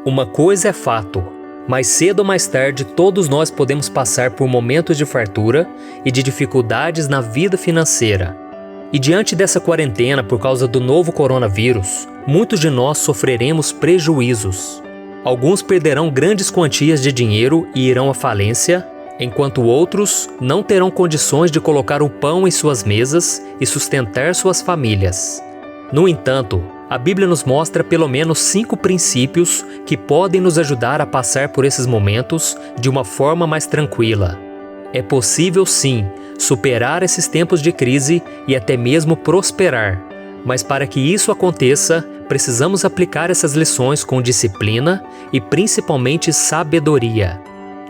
Uma coisa é fato: mais cedo ou mais tarde todos nós podemos passar por momentos de fartura e de dificuldades na vida financeira. E diante dessa quarentena por causa do novo coronavírus, muitos de nós sofreremos prejuízos. Alguns perderão grandes quantias de dinheiro e irão à falência, enquanto outros não terão condições de colocar o pão em suas mesas e sustentar suas famílias. No entanto, a Bíblia nos mostra pelo menos 5 princípios que podem nos ajudar a passar por esses momentos de uma forma mais tranquila. É possível sim superar esses tempos de crise e até mesmo prosperar, mas para que isso aconteça, precisamos aplicar essas lições com disciplina e principalmente sabedoria.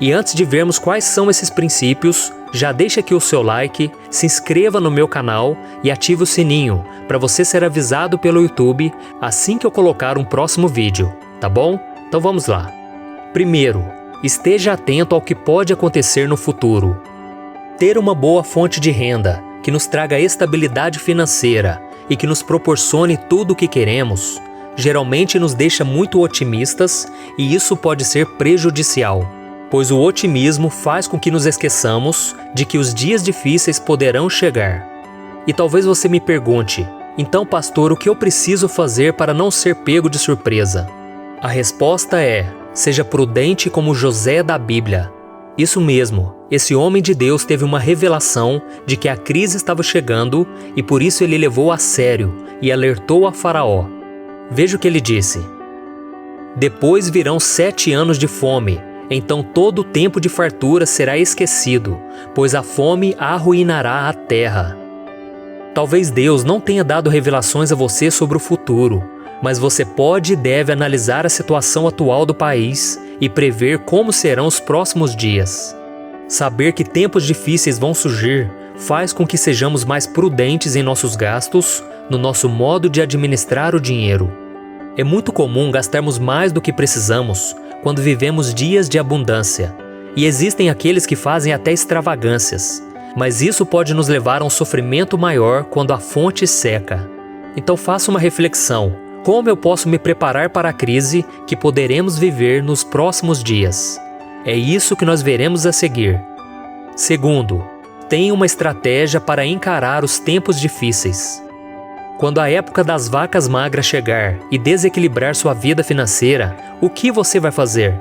E antes de vermos quais são esses princípios, já deixa aqui o seu like, se inscreva no meu canal e ative o sininho para você ser avisado pelo YouTube assim que eu colocar um próximo vídeo, tá bom? Então vamos lá. Primeiro, esteja atento ao que pode acontecer no futuro. Ter uma boa fonte de renda que nos traga estabilidade financeira e que nos proporcione tudo o que queremos, geralmente nos deixa muito otimistas e isso pode ser prejudicial. Pois o otimismo faz com que nos esqueçamos de que os dias difíceis poderão chegar. E talvez você me pergunte: então, pastor, o que eu preciso fazer para não ser pego de surpresa? A resposta é: seja prudente como José da Bíblia. Isso mesmo, esse homem de Deus teve uma revelação de que a crise estava chegando e por isso ele levou a sério e alertou a Faraó. Veja o que ele disse: depois virão 7 anos de fome. Então todo o tempo de fartura será esquecido, pois a fome arruinará a terra. Talvez Deus não tenha dado revelações a você sobre o futuro, mas você pode e deve analisar a situação atual do país e prever como serão os próximos dias. Saber que tempos difíceis vão surgir faz com que sejamos mais prudentes em nossos gastos, no nosso modo de administrar o dinheiro. É muito comum gastarmos mais do que precisamos quando vivemos dias de abundância, e existem aqueles que fazem até extravagâncias, mas isso pode nos levar a um sofrimento maior quando a fonte seca. Então faça uma reflexão: como eu posso me preparar para a crise que poderemos viver nos próximos dias? É isso que nós veremos a seguir. Segundo, tenha uma estratégia para encarar os tempos difíceis. Quando a época das vacas magras chegar e desequilibrar sua vida financeira, o que você vai fazer?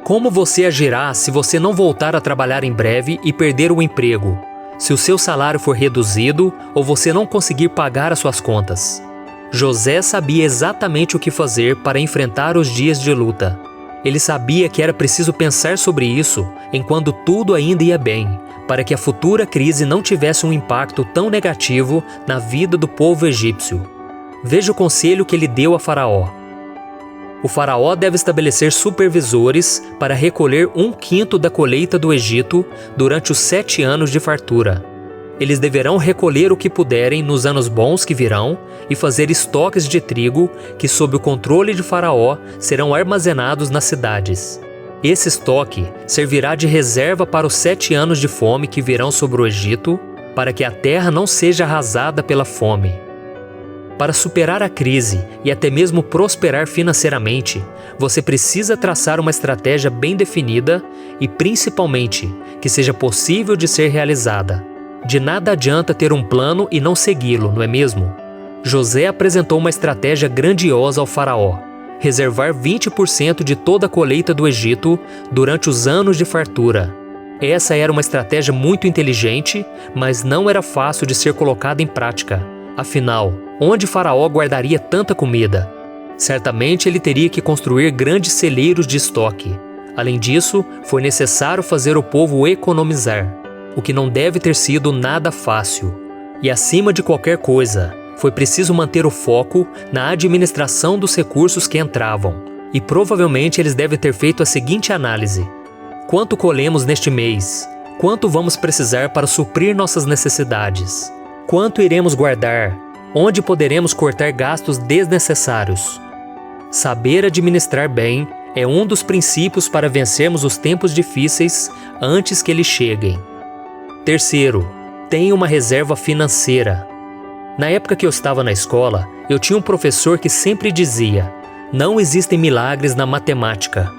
Como você agirá se você não voltar a trabalhar em breve e perder o emprego? Se o seu salário for reduzido ou você não conseguir pagar as suas contas? José sabia exatamente o que fazer para enfrentar os dias de luta. Ele sabia que era preciso pensar sobre isso enquanto tudo ainda ia bem, para que a futura crise não tivesse um impacto tão negativo na vida do povo egípcio. Veja o conselho que ele deu a Faraó. O Faraó deve estabelecer supervisores para recolher 1/5 da colheita do Egito durante os 7 anos de fartura. Eles deverão recolher o que puderem nos anos bons que virão e fazer estoques de trigo que, sob o controle de Faraó, serão armazenados nas cidades. Esse estoque servirá de reserva para os 7 anos de fome que virão sobre o Egito, para que a terra não seja arrasada pela fome. Para superar a crise e até mesmo prosperar financeiramente, você precisa traçar uma estratégia bem definida e, principalmente, que seja possível de ser realizada. De nada adianta ter um plano e não segui-lo, não é mesmo? José apresentou uma estratégia grandiosa ao Faraó: reservar 20% de toda a colheita do Egito durante os anos de fartura. Essa era uma estratégia muito inteligente, mas não era fácil de ser colocada em prática. Afinal, onde Faraó guardaria tanta comida? Certamente ele teria que construir grandes celeiros de estoque. Além disso, foi necessário fazer o povo economizar, o que não deve ter sido nada fácil. E acima de qualquer coisa, foi preciso manter o foco na administração dos recursos que entravam. E provavelmente eles devem ter feito a seguinte análise: quanto colhemos neste mês? Quanto vamos precisar para suprir nossas necessidades? Quanto iremos guardar? Onde poderemos cortar gastos desnecessários? Saber administrar bem é um dos princípios para vencermos os tempos difíceis antes que eles cheguem. Terceiro, tenha uma reserva financeira. Na época que eu estava na escola, eu tinha um professor que sempre dizia: Não existem milagres na matemática.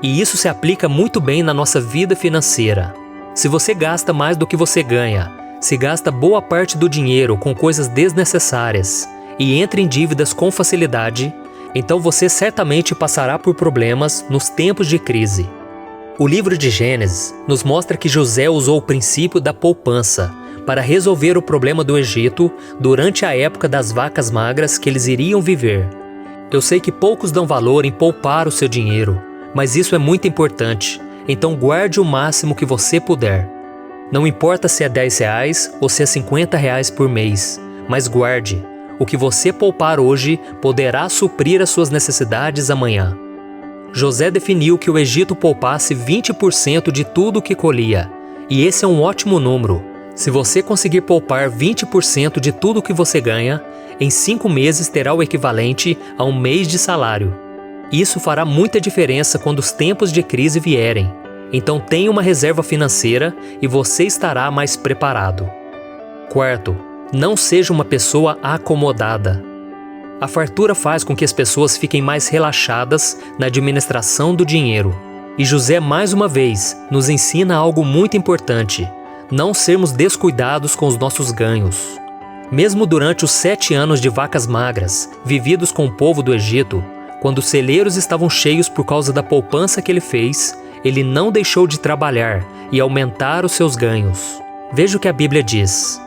E isso se aplica muito bem na nossa vida financeira. Se você gasta mais do que você ganha, se gasta boa parte do dinheiro com coisas desnecessárias e entra em dívidas com facilidade, então você certamente passará por problemas nos tempos de crise. O livro de Gênesis nos mostra que José usou o princípio da poupança para resolver o problema do Egito durante a época das vacas magras que eles iriam viver. Eu sei que poucos dão valor em poupar o seu dinheiro, mas isso é muito importante, então guarde o máximo que você puder. Não importa se é R$10 ou se é R$50 por mês, mas guarde. O que você poupar hoje poderá suprir as suas necessidades amanhã. José definiu que o Egito poupasse 20% de tudo o que colhia, e esse é um ótimo número. Se você conseguir poupar 20% de tudo o que você ganha, em 5 meses terá o equivalente a um mês de salário. Isso fará muita diferença quando os tempos de crise vierem. Então tenha uma reserva financeira e você estará mais preparado. Quarto, não seja uma pessoa acomodada. A fartura faz com que as pessoas fiquem mais relaxadas na administração do dinheiro. E José, mais uma vez, nos ensina algo muito importante: não sermos descuidados com os nossos ganhos. Mesmo durante os 7 anos de vacas magras, vividos com o povo do Egito, quando os celeiros estavam cheios por causa da poupança que ele fez, ele não deixou de trabalhar e aumentar os seus ganhos. Veja o que a Bíblia diz.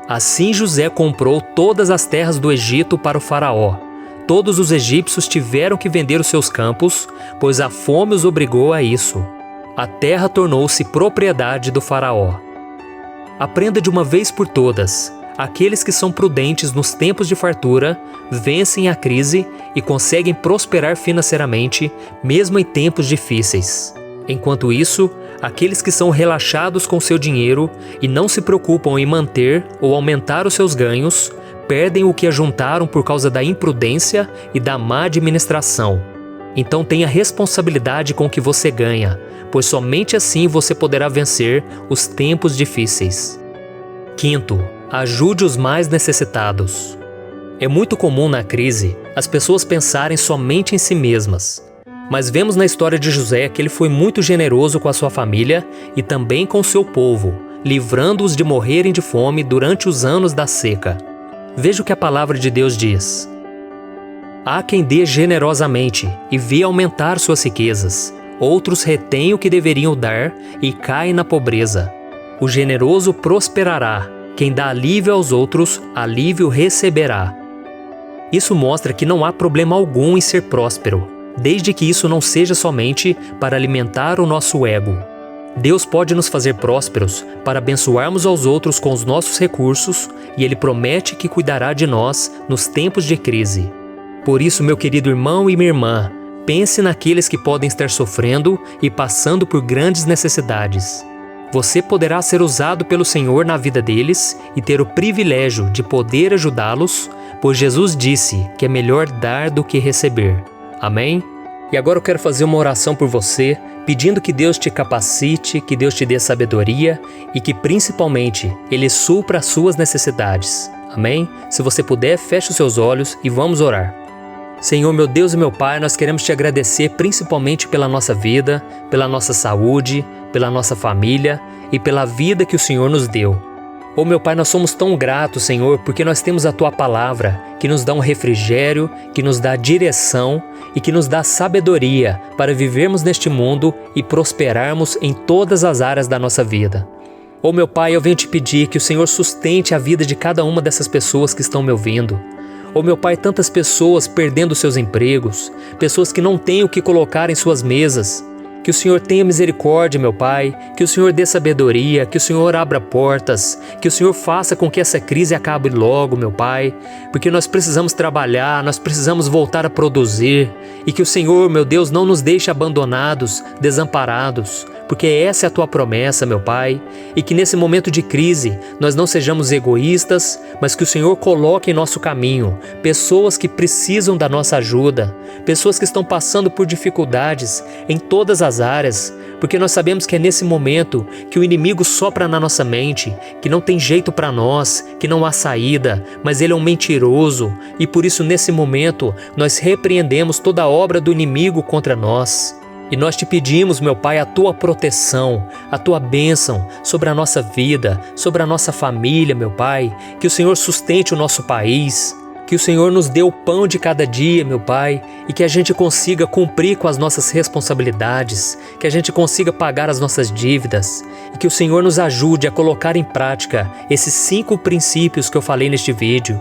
Assim José comprou todas as terras do Egito para o faraó. Todos os egípcios tiveram que vender os seus campos, pois a fome os obrigou a isso. A terra tornou-se propriedade do faraó. Aprenda de uma vez por todas: aqueles que são prudentes nos tempos de fartura vencem a crise e conseguem prosperar financeiramente, mesmo em tempos difíceis. Enquanto isso, aqueles que são relaxados com seu dinheiro e não se preocupam em manter ou aumentar os seus ganhos, perdem o que ajuntaram por causa da imprudência e da má administração. Então tenha responsabilidade com o que você ganha, pois somente assim você poderá vencer os tempos difíceis. Quinto, ajude os mais necessitados. É muito comum na crise as pessoas pensarem somente em si mesmas. Mas vemos na história de José que ele foi muito generoso com a sua família e também com o seu povo, livrando-os de morrerem de fome durante os anos da seca. Veja o que a palavra de Deus diz. Há quem dê generosamente e vê aumentar suas riquezas. Outros retêm o que deveriam dar e caem na pobreza. O generoso prosperará. Quem dá alívio aos outros, alívio receberá. Isso mostra que não há problema algum em ser próspero, desde que isso não seja somente para alimentar o nosso ego. Deus pode nos fazer prósperos para abençoarmos aos outros com os nossos recursos e Ele promete que cuidará de nós nos tempos de crise. Por isso, meu querido irmão e minha irmã, pense naqueles que podem estar sofrendo e passando por grandes necessidades. Você poderá ser usado pelo Senhor na vida deles e ter o privilégio de poder ajudá-los, pois Jesus disse que é melhor dar do que receber. Amém? E agora eu quero fazer uma oração por você, pedindo que Deus te capacite, que Deus te dê sabedoria e que principalmente Ele supra as suas necessidades. Amém? Se você puder, feche os seus olhos e vamos orar. Senhor, meu Deus e meu Pai, nós queremos te agradecer principalmente pela nossa vida, pela nossa saúde, pela nossa família e pela vida que o Senhor nos deu. Oh, meu Pai, nós somos tão gratos, Senhor, porque nós temos a Tua Palavra, que nos dá um refrigério, que nos dá direção e que nos dá sabedoria para vivermos neste mundo e prosperarmos em todas as áreas da nossa vida. Oh, meu Pai, eu venho te pedir que o Senhor sustente a vida de cada uma dessas pessoas que estão me ouvindo. Oh, meu Pai, tantas pessoas perdendo seus empregos, pessoas que não têm o que colocar em suas mesas. Que o Senhor tenha misericórdia, meu Pai, que o Senhor dê sabedoria, que o Senhor abra portas, que o Senhor faça com que essa crise acabe logo, meu Pai, porque nós precisamos trabalhar, nós precisamos voltar a produzir, e que o Senhor, meu Deus, não nos deixe abandonados, desamparados, porque essa é a Tua promessa, meu Pai, e que nesse momento de crise nós não sejamos egoístas, mas que o Senhor coloque em nosso caminho pessoas que precisam da nossa ajuda, pessoas que estão passando por dificuldades em todas as as áreas, porque nós sabemos que é nesse momento que o inimigo sopra na nossa mente, que não tem jeito para nós, que não há saída, mas ele é um mentiroso, e por isso nesse momento nós repreendemos toda a obra do inimigo contra nós. E nós te pedimos, meu Pai, a tua proteção, a tua bênção sobre a nossa vida, sobre a nossa família, meu Pai, que o Senhor sustente o nosso país, que o Senhor nos dê o pão de cada dia, meu Pai, e que a gente consiga cumprir com as nossas responsabilidades, que a gente consiga pagar as nossas dívidas, e que o Senhor nos ajude a colocar em prática esses 5 princípios que eu falei neste vídeo.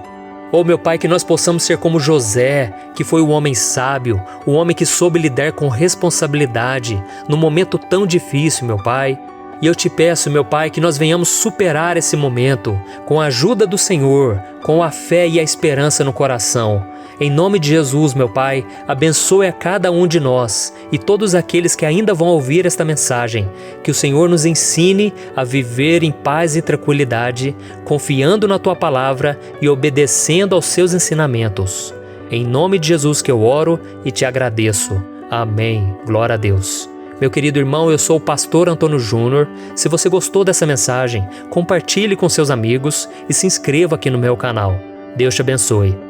Oh, meu Pai, que nós possamos ser como José, que foi o homem sábio, o homem que soube lidar com responsabilidade num momento tão difícil, meu Pai. E eu te peço, meu Pai, que nós venhamos superar esse momento com a ajuda do Senhor, com a fé e a esperança no coração. Em nome de Jesus, meu Pai, abençoe a cada um de nós e todos aqueles que ainda vão ouvir esta mensagem. Que o Senhor nos ensine a viver em paz e tranquilidade, confiando na Tua palavra e obedecendo aos Seus ensinamentos. Em nome de Jesus que eu oro e te agradeço. Amém. Glória a Deus. Meu querido irmão, eu sou o pastor Antônio Júnior. Se você gostou dessa mensagem, compartilhe com seus amigos e se inscreva aqui no meu canal. Deus te abençoe.